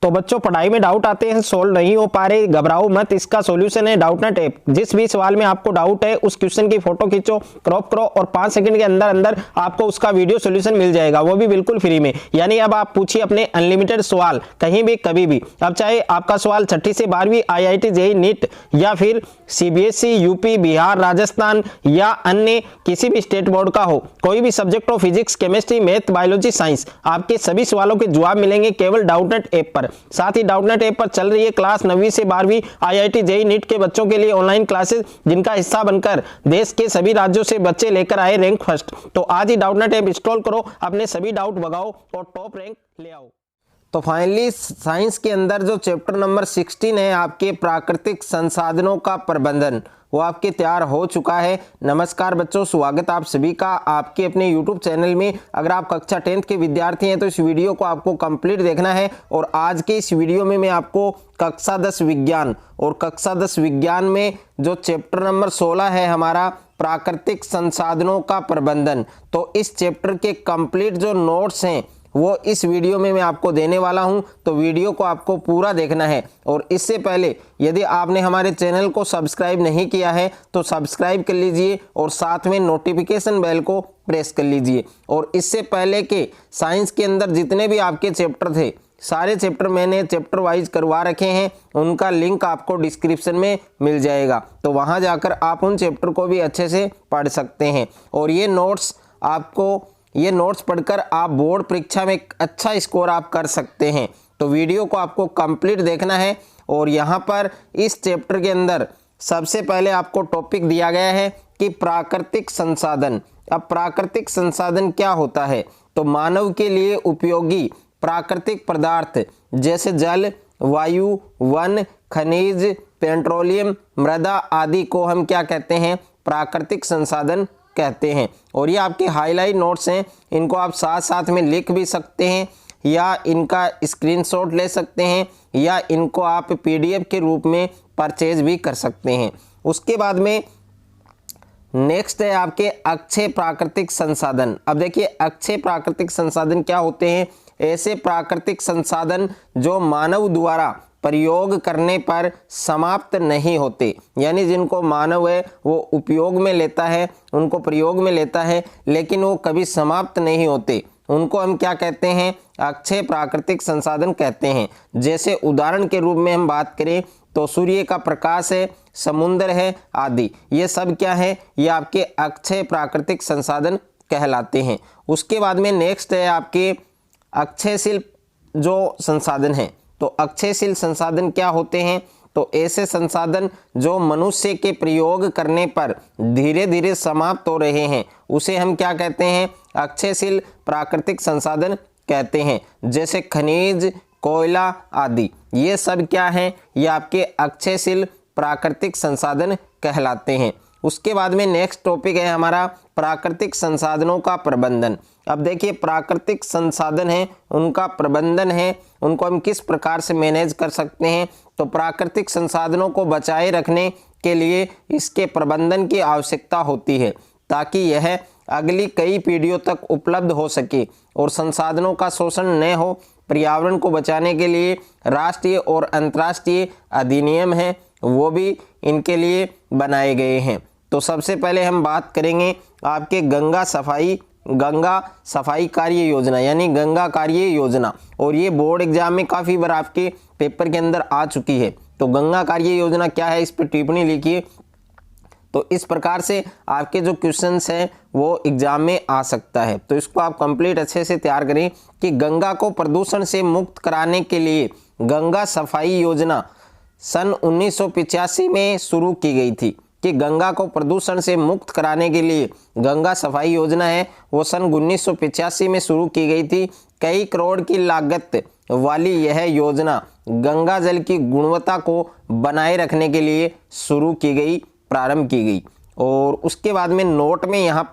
तो बच्चों पढ़ाई में डाउट आते हैं, सोल्व नहीं हो पा रहे, घबराओ मत, इसका सॉल्यूशन है डाउटनेट ऐप। जिस भी सवाल में आपको डाउट है उस क्वेश्चन की फोटो खींचो, क्रॉप करो और 5 सेकंड के अंदर अंदर आपको उसका वीडियो सॉल्यूशन मिल जाएगा, वो भी बिल्कुल फ्री में। यानी अब आप पूछिए अपने अनलिमिटेड सवाल कहीं भी कभी भी। अब चाहे आपका सवाल 6ठी से 12वीं IIT JEE नीट या फिर CBSE यूपी बिहार राजस्थान या अन्य किसी भी स्टेट बोर्ड का हो, कोई भी सब्जेक्ट हो, physics chemistry math biology science, आपके सभी सवालों के जवाब मिलेंगे केवल डाउटनेट ऐप पर। साथ ही डाउटनेट ऐप पर चल रही है क्लास 9वीं से 12वीं IIT JEE नीट के बच्चों के लिए ऑनलाइन क्लासेस, जिनका हिस्सा बनकर देश के सभी राज्यों से बच्चे लेकर आए रैंक फर्स्ट। तो आज ही डाउटनेट ऐप इंस्टॉल करो, अपने सभी डाउट भगाओ और टॉप रैंक ले आओ। तो फाइनली साइंस के अंदर जो चैप्टर नंबर 16 है आपके प्राकृतिक संसाधनों का प्रबंधन, वो आपके तैयार हो चुका है। नमस्कार बच्चों, स्वागत आप सभी का आपके अपने YouTube चैनल में। अगर आप कक्षा 10th के विद्यार्थी हैं तो इस वीडियो को आपको कंप्लीट देखना है। और आज के इस वीडियो में मैं आपको कक्षा 10 विज्ञान और कक्षा 10 विज्ञान में जो चैप्टर नंबर 16 है हमारा प्राकृतिक संसाधनों का प्रबंधन, तो इस चैप्टर के कंप्लीट जो नोट्स हैं वो इस वीडियो में मैं आपको देने वाला हूं। तो वीडियो को आपको पूरा देखना है। और इससे पहले यदि आपने हमारे चैनल को सब्सक्राइब नहीं किया है तो सब्सक्राइब कर लीजिए और साथ में नोटिफिकेशन बेल को प्रेस कर लीजिए। और इससे पहले के साइंस के अंदर जितने भी आपके चैप्टर थे, सारे चैप्टर मैंने चैप्टर वाइज करवा रखे हैं, उनका लिंक आपको डिस्क्रिप्शन में मिल जाएगा। तो वहां जाकर आप उन चैप्टर को भी अच्छे से पढ़ सकते हैं। और ये नोट्स पढ़कर आप बोर्ड परीक्षा में अच्छा स्कोर आप कर सकते हैं। तो वीडियो को आपको कंप्लीट देखना है। और यहाँ पर इस चैप्टर के अंदर सबसे पहले आपको टॉपिक दिया गया है कि प्राकृतिक संसाधन। अब प्राकृतिक संसाधन क्या होता है? तो मानव के लिए उपयोगी प्राकृतिक पदार्थ जैसे जल, वायु, वन, खनिज, पेट्रोलियम, मृदा आदि को हम क्या कहते हैं? प्राकृतिक संसाधन कहते हैं। और ये आपके हाईलाइट नोट्स हैं, इनको आप साथ साथ में लिख भी सकते हैं या इनका स्क्रीनशॉट ले सकते हैं या इनको आप PDF के रूप में परचेज भी कर सकते हैं। उसके बाद में नेक्स्ट है आपके अक्षय प्राकृतिक संसाधन। अब देखिए अक्षय प्राकृतिक संसाधन क्या होते हैं? ऐसे प्राकृतिक संसाधन जो मानव द्वारा प्रयोग करने पर समाप्त नहीं होते, यानी जिनको मानव है वो उपयोग में लेता है, उनको प्रयोग में लेता है, लेकिन वो कभी समाप्त नहीं होते, उनको हम क्या कहते हैं? अक्षय प्राकृतिक संसाधन कहते हैं। जैसे उदाहरण के रूप में हम बात करें तो सूर्य का प्रकाश है, समुद्र है आदि, ये सब क्या है? ये आपके अक्षय प्राकृतिक संसाधन कहलाते हैं। उसके बाद में नेक्स्ट है आपके अक्षयशील जो संसाधन है। तो अक्षयशील संसाधन क्या होते हैं? तो ऐसे संसाधन जो मनुष्य के प्रयोग करने पर धीरे धीरे समाप्त हो रहे हैं, उसे हम क्या कहते हैं? अक्षयशील प्राकृतिक संसाधन कहते हैं। जैसे खनिज, कोयला आदि, ये सब क्या हैं? ये आपके अक्षयशील प्राकृतिक संसाधन कहलाते हैं। उसके बाद में नेक्स्ट टॉपिक है हमारा प्राकृतिक संसाधनों का प्रबंधन। अब देखिए प्राकृतिक संसाधन है, उनका प्रबंधन है, उनको हम किस प्रकार से मैनेज कर सकते हैं? तो प्राकृतिक संसाधनों को बचाए रखने के लिए इसके प्रबंधन की आवश्यकता होती है ताकि यह अगली कई पीढ़ियों तक उपलब्ध हो सके और संसाधनों का शोषण न हो। पर्यावरण को बचाने के लिए राष्ट्रीय और अंतर्राष्ट्रीय अधिनियम हैं, वो भी इनके लिए बनाए गए हैं। तो सबसे पहले हम बात करेंगे आपके गंगा सफाई कार्य योजना, यानी गंगा कार्य योजना। और ये बोर्ड एग्जाम में काफ़ी बार आपके पेपर के अंदर आ चुकी है। तो गंगा कार्य योजना क्या है, इस पर टिप्पणी लिखिए। तो इस प्रकार से आपके जो क्वेश्चंस हैं वो एग्जाम में आ सकता है। तो इसको आप कंप्लीट अच्छे से तैयार करें कि गंगा को प्रदूषण से मुक्त कराने के लिए गंगा सफाई योजना सन 1985 में शुरू की गई थी। कि गंगा को प्रदूषण से मुक्त कराने के लिए गंगा सफाई योजना है वो सन 1985 में शुरू की गई थी। कई करोड़ की लागत वाली यह योजना गंगा जल की गुणवत्ता को बनाए रखने के लिए प्रारंभ की गई। और उसके बाद में नोट में यहाँ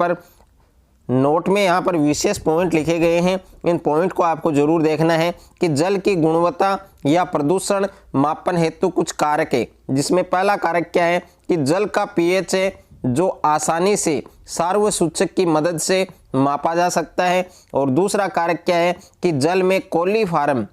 पर विशेष पॉइंट लिखे गए हैं। इन पॉइंट को आपको जरूर देखना है कि जल की गुणवत्ता या प्रदूषण मापन हेतु कुछ कारक है, जिसमें पहला कारक क्या है कि जल का pH है जो आसानी से सार्वसूचक की मदद से मापा जा सकता है। और दूसरा कारक क्या है कि जल में कोलीफॉर्म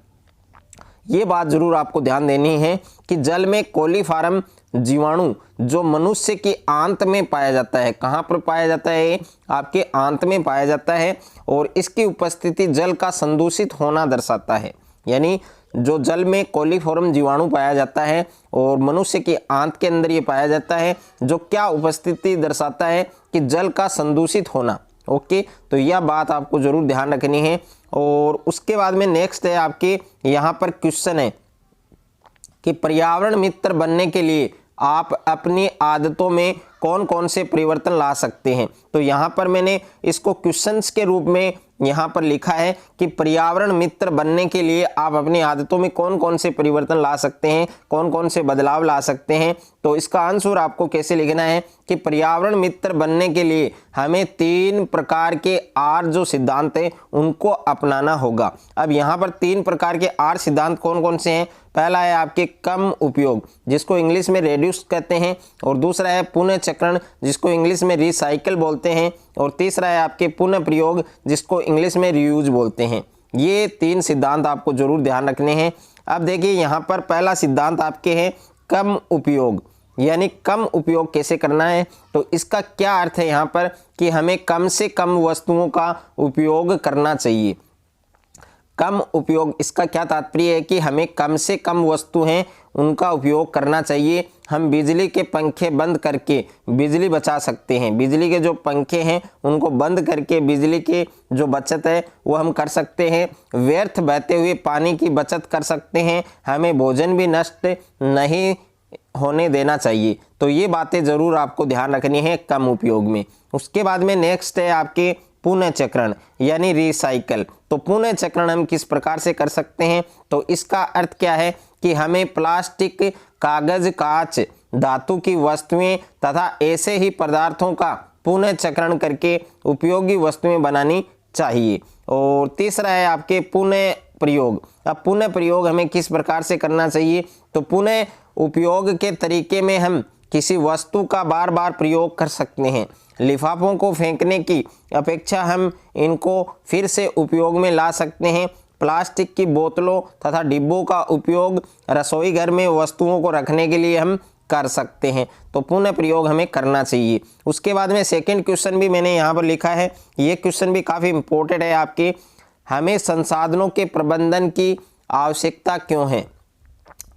ये बात जरूर आपको ध्यान देनी है कि जल में कोलीफॉर्म जीवाणु जो मनुष्य की आंत में पाया जाता है, कहाँ पर पाया जाता है, आपके आंत में पाया जाता है, और इसकी उपस्थिति जल का संदूषित होना दर्शाता है। यानी जो जल में कोलीफॉर्म जीवाणु पाया जाता है और मनुष्य की आंत के अंदर ये पाया जाता है, जो क्या उपस्थिति दर्शाता है कि जल का संदूषित होना। ओके, तो यह बात आपको जरूर ध्यान रखनी है। और उसके बाद में नेक्स्ट है आपके यहाँ पर क्वेश्चन है कि पर्यावरण मित्र बनने के लिए आप अपनी आदतों में कौन कौन से परिवर्तन ला सकते हैं। तो यहाँ पर मैंने इसको क्वेश्चंस के रूप में यहाँ पर लिखा है कि पर्यावरण मित्र बनने के लिए आप अपनी आदतों में कौन कौन से परिवर्तन ला सकते हैं, कौन कौन से बदलाव ला सकते हैं। तो इसका आंसर आपको कैसे लिखना है कि पर्यावरण मित्र बनने के लिए हमें 3 प्रकार के आर जो सिद्धांत है उनको अपनाना होगा। अब यहाँ पर 3 प्रकार के आर सिद्धांत कौन कौन से हैं। पहला है आपके कम उपयोग, जिसको इंग्लिश में रेड्यूस कहते हैं, और दूसरा है पुनः चक्रण, जिसको इंग्लिश में रिसाइकल बोलते हैं, और तीसरा है आपके पुनः प्रयोग, जिसको इंग्लिश में रीयूज बोलते हैं। ये 3 सिद्धांत आपको जरूर ध्यान रखने हैं। अब देखिए यहाँ पर पहला सिद्धांत आपके है कम उपयोग, यानी कम उपयोग कैसे करना है। तो इसका क्या अर्थ है यहाँ पर कि हमें कम से कम वस्तुओं का उपयोग करना चाहिए। कम उपयोग, इसका क्या तात्पर्य है कि हमें कम से कम वस्तु हैं उनका उपयोग करना चाहिए। हम बिजली के पंखे बंद करके बिजली बचा सकते हैं। बिजली के जो पंखे हैं उनको बंद करके बिजली की जो बचत है वो हम कर सकते हैं। व्यर्थ बहते हुए पानी की बचत कर सकते हैं। हमें भोजन भी नष्ट नहीं होने देना चाहिए। तो ये बातें ज़रूर आपको ध्यान रखनी है कम उपयोग में। उसके बाद में नेक्स्ट है आपके पुनः चक्रण यानी रिसाइकल। तो पुनः चक्रण हम किस प्रकार से कर सकते हैं। तो इसका अर्थ क्या है कि हमें प्लास्टिक, कागज, कांच, धातु की वस्तुएं तथा ऐसे ही पदार्थों का पुनः चक्रण करके उपयोगी वस्तुएं बनानी चाहिए। और तीसरा है आपके पुनः प्रयोग। अब पुनः प्रयोग हमें किस प्रकार से करना चाहिए। तो पुनः उपयोग के तरीके में हम किसी वस्तु का बार बार प्रयोग कर सकते हैं। लिफाफों को फेंकने की अपेक्षा हम इनको फिर से उपयोग में ला सकते हैं। प्लास्टिक की बोतलों तथा डिब्बों का उपयोग रसोई घर में वस्तुओं को रखने के लिए हम कर सकते हैं। तो पुनः प्रयोग हमें करना चाहिए। उसके बाद में सेकंड क्वेश्चन भी मैंने यहाँ पर लिखा है। ये क्वेश्चन भी काफ़ी इम्पोर्टेंट है आपके। हमें संसाधनों के प्रबंधन की आवश्यकता क्यों है,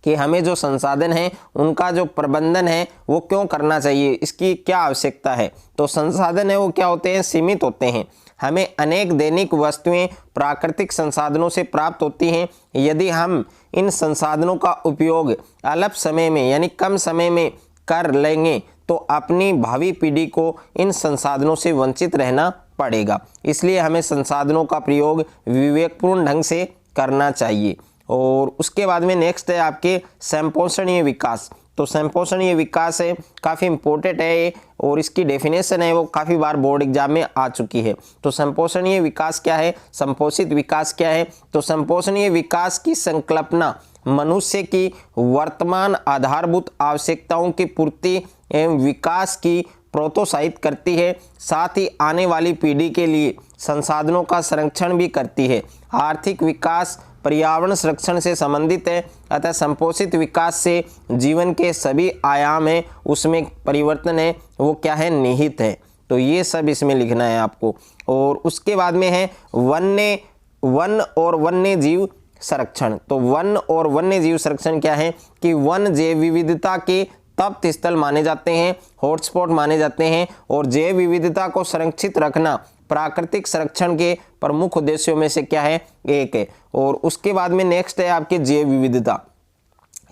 कि हमें जो संसाधन हैं उनका जो प्रबंधन है वो क्यों करना चाहिए, इसकी क्या आवश्यकता है। तो संसाधन है वो क्या होते हैं, सीमित होते हैं। हमें अनेक दैनिक वस्तुएं प्राकृतिक संसाधनों से प्राप्त होती हैं। यदि हम इन संसाधनों का उपयोग अल्प समय में यानी कम समय में कर लेंगे तो अपनी भावी पीढ़ी को इन संसाधनों से वंचित रहना पड़ेगा। इसलिए हमें संसाधनों का प्रयोग विवेकपूर्ण ढंग से करना चाहिए। और उसके बाद में नेक्स्ट है आपके संपोषणीय विकास। तो संपोषणीय विकास है काफ़ी इम्पोर्टेंट है और इसकी डेफिनेशन है वो काफ़ी बार बोर्ड एग्जाम में आ चुकी है। तो संपोषणीय विकास क्या है, संपोषित विकास क्या है। तो संपोषणीय विकास की संकल्पना मनुष्य की वर्तमान आधारभूत आवश्यकताओं की पूर्ति एवं विकास की प्रोत्साहित करती है। साथ ही आने वाली पीढ़ी के लिए संसाधनों का संरक्षण भी करती है। आर्थिक विकास पर्यावरण संरक्षण से संबंधित है। अतः संपोषित विकास से जीवन के सभी आयाम हैं उसमें परिवर्तन है वो क्या है, निहित है। तो ये सब इसमें लिखना है आपको। और उसके बाद में है वन और वन्य जीव संरक्षण। तो वन और वन्य जीव संरक्षण क्या है कि वन जैव विविधता के तप्त स्थल माने जाते हैं, हॉटस्पॉट माने जाते हैं, और जैव विविधता को संरक्षित रखना प्राकृतिक संरक्षण के प्रमुख उद्देश्यों में से क्या है, एक है। और उसके बाद में नेक्स्ट है आपके जैव विविधता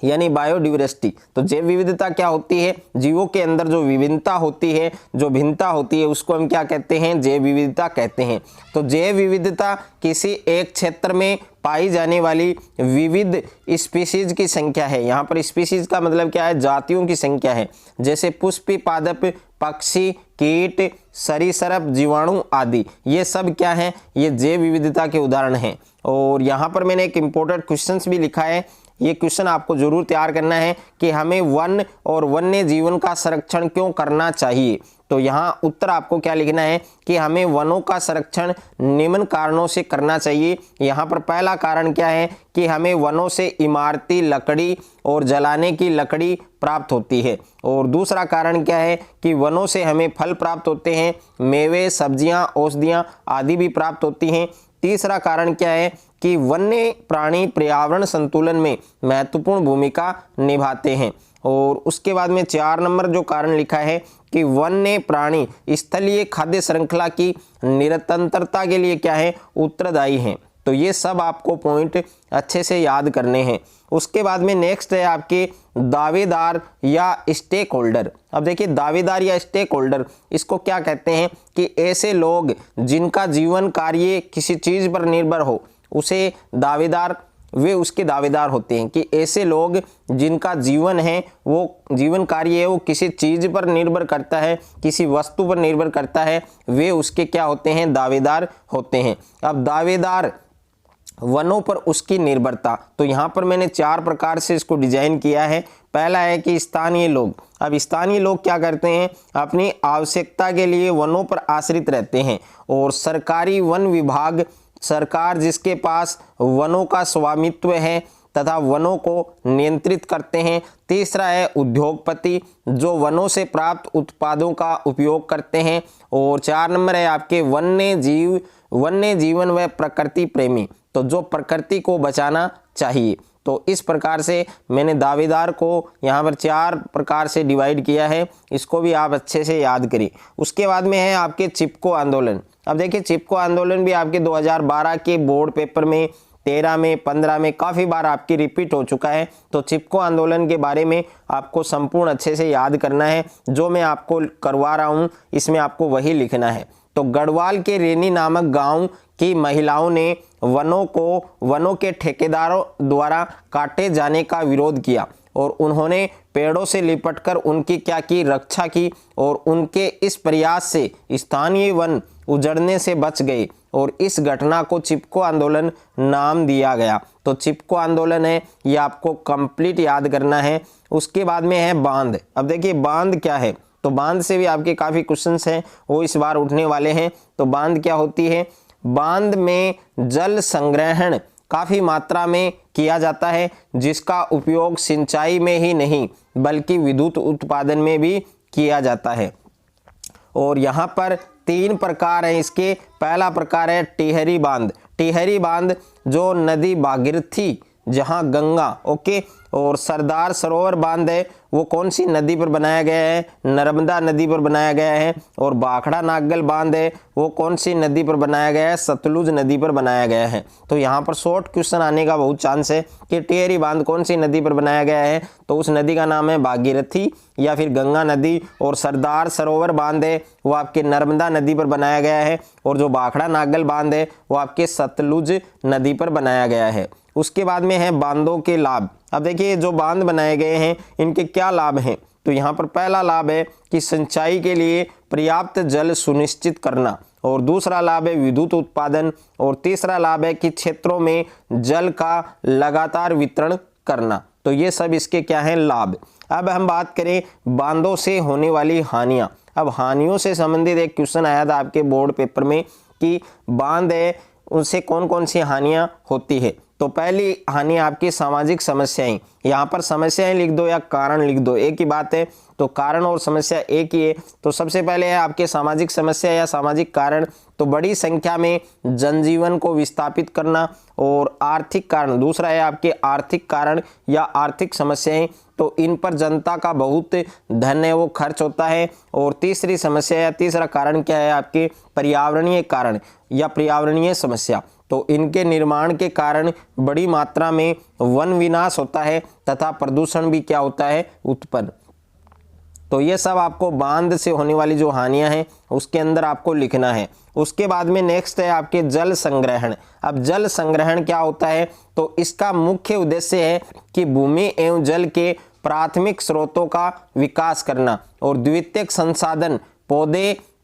यानी बायोडाइवर्सिटी। तो जैव विविधता क्या होती है, जीवों के अंदर जो विभिन्नता होती है, जो भिन्नता होती है उसको हम क्या कहते हैं, जैव विविधता कहते हैं। तो जैव विविधता किसी एक क्षेत्र में पाई जाने वाली विविध स्पीशीज की संख्या है। यहाँ पर स्पीशीज का मतलब क्या है, जातियों की संख्या है। जैसे पुष्पी, पादप, पक्षी, कीट, सरीसृप, जीवाणु आदि, ये सब क्या है, ये जैव विविधता के उदाहरण हैं। और यहाँ पर मैंने एक इम्पोर्टेंट क्वेश्चंस भी लिखा है। ये क्वेश्चन आपको जरूर तैयार करना है कि हमें वन और वन्य जीवन का संरक्षण क्यों करना चाहिए। तो यहाँ उत्तर आपको क्या लिखना है कि हमें वनों का संरक्षण निम्न कारणों से करना चाहिए। यहाँ पर पहला कारण क्या है कि हमें वनों से इमारती लकड़ी और जलाने की लकड़ी प्राप्त होती है। और दूसरा कारण क्या है कि वनों से हमें फल प्राप्त होते हैं, मेवे, सब्जियां, औषधियां आदि भी प्राप्त होती हैं। तीसरा कारण क्या है कि वन्य प्राणी पर्यावरण संतुलन में महत्वपूर्ण भूमिका निभाते हैं। और उसके बाद में 4 नंबर जो कारण लिखा है कि वन्य प्राणी स्थलीय खाद्य श्रृंखला की निरंतरता के लिए क्या है, उत्तरदायी हैं। तो ये सब आपको पॉइंट अच्छे से याद करने हैं। उसके बाद में नेक्स्ट है आपके दावेदार या स्टेक होल्डर। अब देखिए दावेदार या स्टेक होल्डर इसको क्या कहते हैं कि ऐसे लोग जिनका जीवन कार्य किसी चीज़ पर निर्भर हो उसे दावेदार, वे उसके दावेदार होते हैं। कि ऐसे लोग जिनका जीवन है वो जीवन कार्य है वो किसी चीज़ पर निर्भर करता है, किसी वस्तु पर निर्भर करता है, वे उसके क्या होते हैं, दावेदार होते हैं। अब दावेदार वनों पर उसकी निर्भरता, तो यहाँ पर मैंने 4 प्रकार से इसको डिजाइन किया है। पहला है कि स्थानीय लोग। अब स्थानीय लोग क्या करते हैं, अपनी आवश्यकता के लिए वनों पर आश्रित रहते हैं। और सरकारी वन विभाग, सरकार जिसके पास वनों का स्वामित्व है तथा वनों को नियंत्रित करते हैं। तीसरा है उद्योगपति जो वनों से प्राप्त उत्पादों का उपयोग करते हैं। और 4 नंबर है आपके वन्य जीवन व प्रकृति प्रेमी, तो जो प्रकृति को बचाना चाहिए। तो इस प्रकार से मैंने दावेदार को यहाँ पर 4 प्रकार से डिवाइड किया है, इसको भी आप अच्छे से याद करिए। उसके बाद में है आपके चिपको आंदोलन। अब देखिए चिपको आंदोलन भी आपके 2012 के बोर्ड पेपर में 13 में 15 में काफ़ी बार आपकी रिपीट हो चुका है। तो चिपको आंदोलन के बारे में आपको संपूर्ण अच्छे से याद करना है। जो मैं आपको करवा रहा हूँ इसमें आपको वही लिखना है। तो गढ़वाल के रेनी नामक गांव की महिलाओं ने वनों के ठेकेदारों द्वारा काटे जाने का विरोध किया और उन्होंने पेड़ों से लिपटकर उनकी क्या की, रक्षा की। और उनके इस प्रयास से स्थानीय वन उजड़ने से बच गए और इस घटना को चिपको आंदोलन नाम दिया गया। तो चिपको आंदोलन है ये आपको कंप्लीट याद करना है। उसके बाद में है बांध। अब देखिए बांध क्या है, तो बांध से भी आपके काफ़ी क्वेश्चंस हैं वो इस बार उठने वाले हैं। तो बांध क्या होती है, बांध में जल संग्रहण काफ़ी मात्रा में किया जाता है जिसका उपयोग सिंचाई में ही नहीं बल्कि विद्युत उत्पादन में भी किया जाता है। और यहाँ पर 3 प्रकार हैं इसके। पहला प्रकार है टिहरी बांध। टिहरी बांध जो नदी भागीरथी जहाँ गंगा, ओके। और सरदार सरोवर बांध है वो कौन सी नदी पर बनाया गया है, नर्मदा नदी पर बनाया गया है। और भाखड़ा नागल बांध है वो कौन सी नदी पर बनाया गया है, सतलुज नदी पर बनाया गया है। तो यहाँ पर शॉर्ट क्वेश्चन आने का बहुत चांस है कि टिहरी बांध कौन सी नदी पर बनाया गया है, तो उस नदी का नाम है भागीरथी या फिर गंगा नदी। और सरदार सरोवर बांध है वो आपके नर्मदा नदी पर बनाया गया है। और जो भाखड़ा नागल बांध है वो आपके सतलुज नदी पर बनाया गया है। उसके बाद में है बांधों के लाभ। अब देखिए जो बांध बनाए गए हैं इनके क्या लाभ हैं, तो यहाँ पर पहला लाभ है कि सिंचाई के लिए पर्याप्त जल सुनिश्चित करना। और दूसरा लाभ है विद्युत उत्पादन। और तीसरा लाभ है कि क्षेत्रों में जल का लगातार वितरण करना। तो ये सब इसके क्या हैं, लाभ। अब हम बात करें बांधों से होने वाली हानियाँ। अब हानियों से संबंधित एक क्वेश्चन आया था आपके बोर्ड पेपर में कि बांध है उनसे कौन कौन सी हानियाँ होती है। तो पहली हानि आपकी सामाजिक समस्याएं। यहाँ पर समस्याएं लिख दो या कारण लिख दो, एक ही बात है। तो कारण और समस्या एक ही है। तो सबसे पहले है आपके सामाजिक समस्या या सामाजिक कारण। तो बड़ी संख्या में जनजीवन को विस्थापित करना। और आर्थिक कारण दूसरा है आपके आर्थिक कारण या आर्थिक समस्याएं। तो इन पर जनता का बहुत धन है वो खर्च होता है। और तीसरी समस्या या तीसरा कारण क्या है आपके पर्यावरणीय कारण या पर्यावरणीय समस्या। तो इनके निर्माण के कारण बड़ी मात्रा में वन विनाश होता है तथा प्रदूषण भी क्या होता है, उत्पन्न। तो ये सब आपको बांध से होने वाली जो हानियां हैं उसके अंदर आपको लिखना है। उसके बाद में नेक्स्ट है आपके जल संग्रहण। अब जल संग्रहण क्या होता है, तो इसका मुख्य उद्देश्य है कि भूमि एवं जल के प्राथमिक स्रोतों का विकास करना और द्वितीयक संसाधन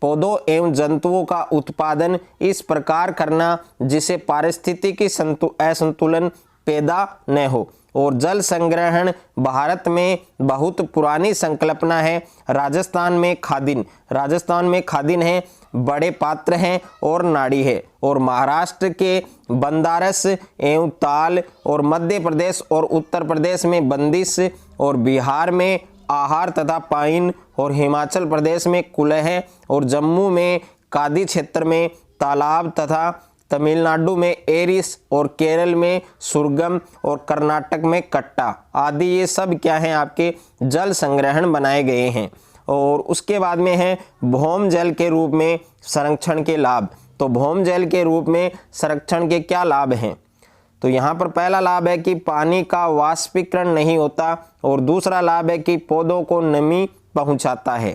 पौधों एवं जंतुओं का उत्पादन इस प्रकार करना जिसे पारिस्थितिकी असंतुलन पैदा न हो। और जल संग्रहण भारत में बहुत पुरानी संकल्पना है। राजस्थान में खादिन है, बड़े पात्र हैं और नाड़ी है। और महाराष्ट्र के बंदारस एवं ताल, और मध्य प्रदेश और उत्तर प्रदेश में बंदिश, और बिहार में आहार तथा पाइन, और हिमाचल प्रदेश में कुलह, और जम्मू में कादी क्षेत्र में तालाब, तथा तमिलनाडु में एरिस, और केरल में सुरगम, और कर्नाटक में कट्टा आदि। ये सब क्या हैं, आपके जल संग्रहण बनाए गए हैं। और उसके बाद में है भौम जल के रूप में संरक्षण के लाभ। तो भौम जल के रूप में संरक्षण के क्या लाभ हैं? तो यहाँ पर पहला लाभ है कि पानी का वाष्पीकरण नहीं होता, और दूसरा लाभ है कि पौधों को नमी पहुँचाता है।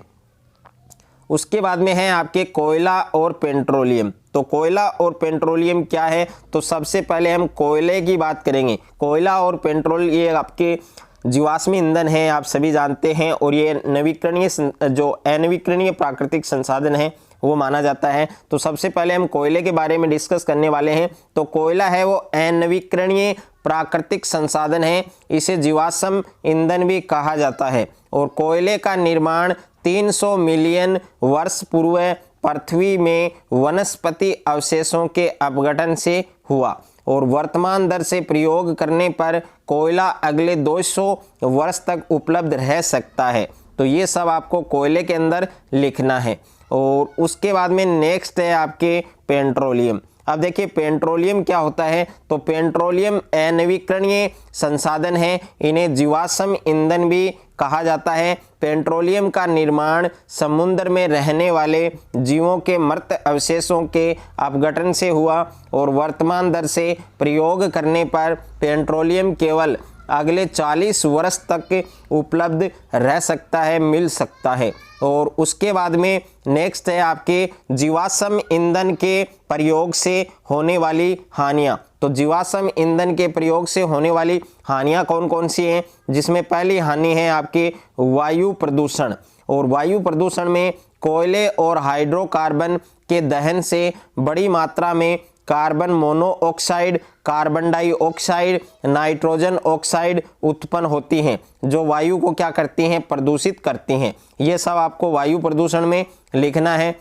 उसके बाद में है आपके कोयला और पेट्रोलियम। तो कोयला और पेट्रोलियम क्या है? तो सबसे पहले हम कोयले की बात करेंगे। कोयला और पेट्रोल ये आपके जीवाश्मी ईंधन है, आप सभी जानते हैं, और ये नवीकरणीय जो अनवीकरणीय प्राकृतिक संसाधन है वो माना जाता है। तो सबसे पहले हम कोयले के बारे में डिस्कस करने वाले हैं। तो कोयला है वो अनवीकरणीय प्राकृतिक संसाधन है, इसे जीवाश्म ईंधन भी कहा जाता है। और कोयले का निर्माण 300 मिलियन वर्ष पूर्व पृथ्वी में वनस्पति अवशेषों के अपघटन से हुआ, और वर्तमान दर से प्रयोग करने पर कोयला अगले 200 वर्ष तक उपलब्ध रह सकता है। तो ये सब आपको कोयले के अंदर लिखना है। और उसके बाद में नेक्स्ट है आपके पेट्रोलियम। अब देखिए पेट्रोलियम क्या होता है? तो पेट्रोलियम अनवीकरणीय संसाधन है, इन्हें जीवाश्म ईंधन भी कहा जाता है। पेट्रोलियम का निर्माण समुद्र में रहने वाले जीवों के मृत अवशेषों के अपघटन से हुआ, और वर्तमान दर से प्रयोग करने पर पेट्रोलियम केवल अगले 40 वर्ष तक उपलब्ध रह सकता है, मिल सकता है। और उसके बाद में नेक्स्ट है आपके जीवाश्म ईंधन के प्रयोग से होने वाली हानियां। तो जीवाश्म ईंधन के प्रयोग से होने वाली हानियां कौन कौन सी हैं? जिसमें पहली हानि है आपके वायु प्रदूषण। और वायु प्रदूषण में कोयले और हाइड्रोकार्बन के दहन से बड़ी मात्रा में carbon monoxide, carbon dioxide, nitrogen oxide उत्पन्न होती हैं, जो वायु को क्या करती हैं? प्रदूषित करती हैं। ये सब आपको वायु प्रदूषण में लिखना है।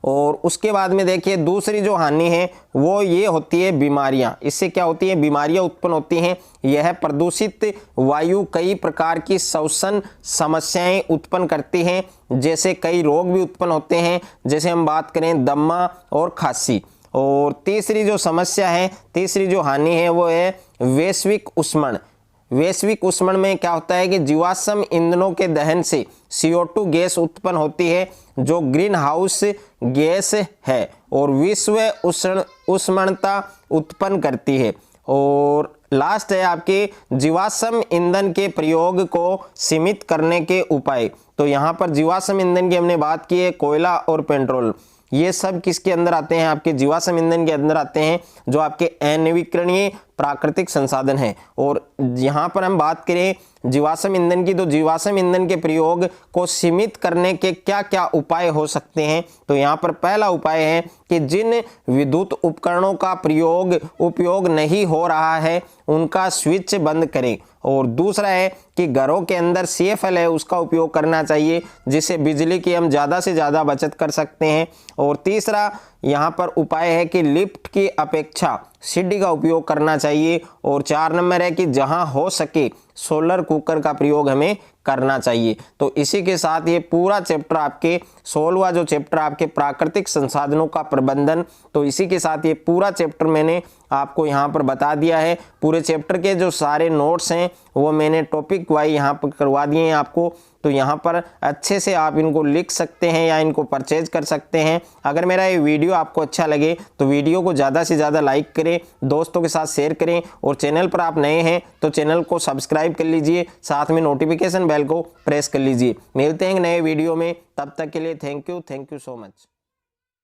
और उसके बाद में देखिए दूसरी जो हानि है वो ये होती है बीमारियां। इससे क्या होती है? बीमारियां उत्पन्न होती हैं। यह प्रदूषित वायु कई प्रकार की श्वसन समस्याएं उत्पन्न करती हैं, जैसे कई रोग भी उत्पन्न होते हैं, जैसे हम बात करें दम्मा और खांसी। और तीसरी जो समस्या है, तीसरी जो हानि है वो है वैश्विक उष्मण। वैश्विक उष्मण में क्या होता है कि जीवाश्म ईंधनों के दहन से CO2 गैस उत्पन्न होती है, जो ग्रीन हाउस गैस है, और विश्व उष्णता उत्पन्न करती है। और लास्ट है आपके जीवाश्म ईंधन के प्रयोग को सीमित करने के उपाय। तो यहाँ पर जीवाश्म ईंधन की हमने बात की है, कोयला और पेट्रोल, ये सब किसके अंदर आते हैं? आपके जीवाश्म ईंधन के अंदर आते हैं, जो आपके अनवीकरणीय प्राकृतिक संसाधन है। और यहाँ पर हम बात करें जीवाश्म ईंधन की, तो जीवाश्म ईंधन के प्रयोग को सीमित करने के क्या क्या उपाय हो सकते हैं? तो यहाँ पर पहला उपाय है कि जिन विद्युत उपकरणों का उपयोग नहीं हो रहा है उनका स्विच बंद करें। और दूसरा है कि घरों के अंदर CFL है उसका उपयोग करना चाहिए, जिससे बिजली की हम ज़्यादा से ज़्यादा बचत कर सकते हैं। और तीसरा यहाँ पर उपाय है कि लिफ्ट की अपेक्षा सीढ़ी का उपयोग करना चाहिए। और 4 नंबर है कि जहाँ हो सके सोलर कुकर का प्रयोग हमें करना चाहिए। तो इसी के साथ ये पूरा चैप्टर आपके 16वां जो चैप्टर आपके प्राकृतिक संसाधनों का प्रबंधन, तो इसी के साथ ये पूरा चैप्टर मैंने आपको यहाँ पर बता दिया है। पूरे चैप्टर के जो सारे नोट्स हैं वो मैंने टॉपिक वाइज यहाँ पर करवा दिए हैं आपको। तो यहाँ पर अच्छे से आप इनको लिख सकते हैं या इनको परचेज कर सकते हैं। अगर मेरा ये वीडियो आपको अच्छा लगे तो वीडियो को ज़्यादा से ज़्यादा लाइक करें, दोस्तों के साथ शेयर करें, और चैनल पर आप नए हैं तो चैनल को सब्सक्राइब कर लीजिए, साथ में नोटिफिकेशन बेल को प्रेस कर लीजिए। मिलते हैं नए वीडियो में, तब तक के लिए थैंक यू सो मच।